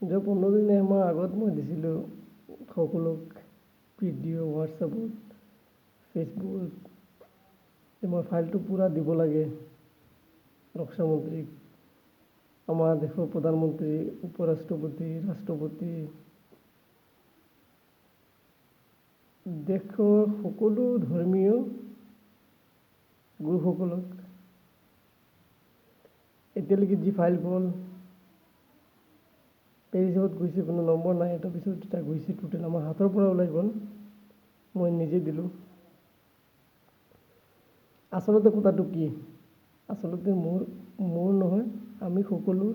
যোৱা 15 দিন এমাহ আগত মই দিছিলোঁ সকলোক ভিডিঅ' হোৱাটছএপত, ফেচবুকত যে মই ফাইলটো পূৰা দিব লাগে ৰক্ষা মন্ত্ৰীক, আমাৰ দেশৰ প্ৰধানমন্ত্ৰী, উপৰাষ্ট্ৰপতি, ৰাষ্ট্ৰপতি, দেশৰ সকলো ধৰ্মীয় গুৰুসকলক। এতিয়ালৈকে যি ফাইল গ'ল এই হিচাপত গৈছে, কোনো নম্বৰ নাই, এটা পিছত এটা গৈছে, টোটেল আমাৰ হাতৰ পৰা ওলাই গ'ল, মই নিজে দিলোঁ। আচলতে কথাটো কি? আচলতে মোৰ নহয়, আমি সকলোৰ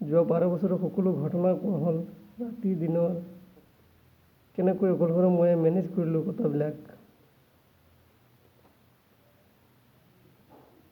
যোৱা 12 বছৰৰ সকলো ঘটনা কোৱা হ'ল, ৰাতি দিনৰ কেনেকৈ অকলশৰে মই মেনেজ কৰিলোঁ কথাবিলাক।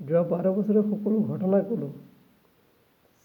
যোৱা 12 বছৰৰ সকলো ঘটনা ক'লোঁ,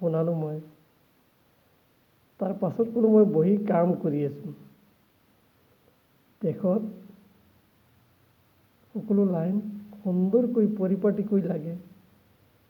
শুনালোঁ মই। তাৰ পাছত কোনো মই বহি কাম কৰি আছোঁ, দেশত সকলো লাইন সুন্দৰকৈ পৰিপাটিকৈ লাগে,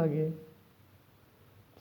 লাগে,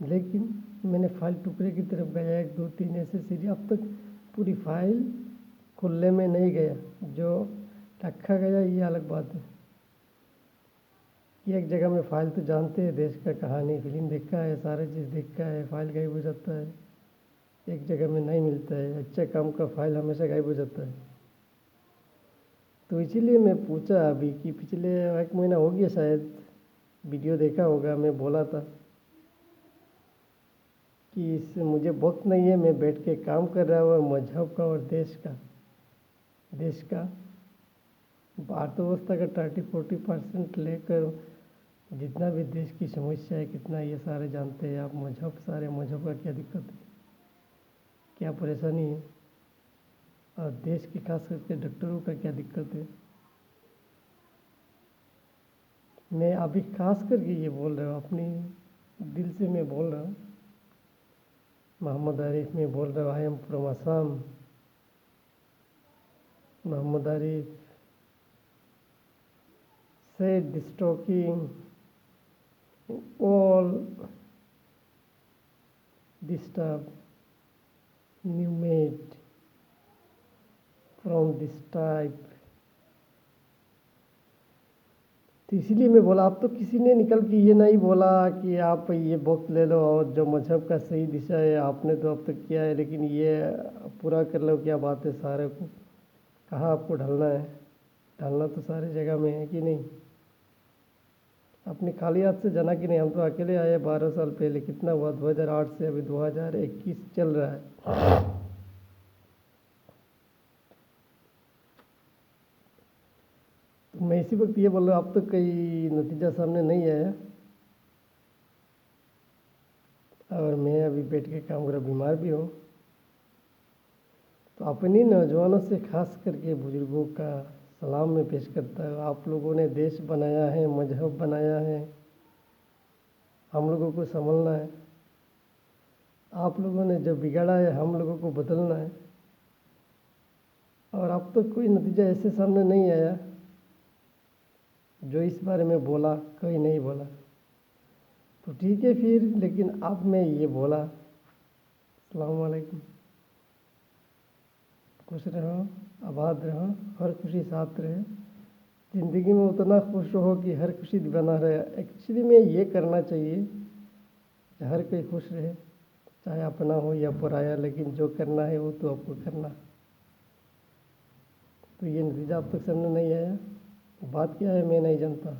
لیکن میں نے فائل ٹکڑے کی طرف گیا 1 2 3 ایسے سیریز، اب تک پوری فائل کھلنے میں نہیں گیا، جو رکھا گیا یہ الگ بات ہے کہ ایک جگہ میں فائل تو جانتے ہیں، دیش کا کہانی فلم دیکھا ہے، سارا چیز دیکھا ہے، فائل غائب ہو جاتا ہے، ایک جگہ میں نہیں ملتا ہے، اچھے کام کا فائل ہمیشہ غائب ہو جاتا ہے۔ تو اسی لیے میں پوچھا ابھی کہ پچھلے 1 مہینہ ہو گیا شاید، ویڈیو دیکھا ہوگا، میں بولا تھا کہ اس سے مجھے وقت نہیں ہے، میں بیٹھ کے کام کر رہا ہوں، اور مذہب کا اور دیش کا بھارت ویوستھا کا 30-40% لے کر جتنا بھی دیش کی سمسیا ہے کتنا، یہ سارے جانتے ہیں آپ، سارے مذہب کا کیا دقت ہے، کیا پریشانی ہے، اور دیش کی خاص کر کے ڈاکٹروں کا کیا دقت ہے۔ میں ابھی خاص کر کے یہ بول رہا ہوں، اپنی دل سے میں بول رہا ہوں، محمد عارف میں بول رہا ہوں، I am from Assam, Muhammad Arif said this talking all this stuff new made from this type. تو اسی لیے میں بولا، اب تو کسی نے نکل کے یہ نہیں بولا کہ آپ یہ وقت لے لو اور جو مذہب کا صحیح دشا ہے آپ نے تو اب تک کیا ہے، لیکن یہ پورا کر لو، کیا بات ہے، سارے کو کہاں آپ کو ڈھلنا ہے، ڈھلنا تو ساری جگہ میں ہے کہ نہیں، اپنے خالی ہاتھ سے جانا کہ نہیں، ہم تو اکیلے آئے 12 سال پہلے، کتنا ہوا 2008 سے ابھی 2021 چل رہا ہے۔ میں اسی وقت یہ بول رہا ہوں، اب تک کوئی نتیجہ سامنے نہیں آیا، اور میں ابھی بیٹھ کے کام کر رہا، بیمار بھی ہوں، تو اپنی نوجوانوں سے خاص کر کے بزرگوں کا سلام میں پیش کرتا ہوں، آپ لوگوں نے دیش بنایا ہے، مذہب بنایا ہے، ہم لوگوں کو سنبھلنا ہے، آپ لوگوں نے جو بگاڑا ہے ہم لوگوں کو بدلنا ہے، اور اب تک کوئی نتیجہ ایسے سامنے نہیں آیا جو اس بارے میں بولا، کوئی نہیں بولا، تو ٹھیک ہے پھر، لیکن اب میں یہ بولا، السلام علیکم، خوش رہو، آباد رہو، ہر خوشی ساتھ رہے، زندگی میں اتنا خوش ہو کہ ہر خوشی بنا رہے، ایکچولی میں یہ کرنا چاہیے کہ ہر کوئی خوش رہے، چاہے اپنا ہو یا پرایا، لیکن جو کرنا ہے وہ تو آپ کو کرنا۔ تو یہ نتیجہ اب تک سامنے نہیں آیا، بات کیا ہے میں نہیں جانتا۔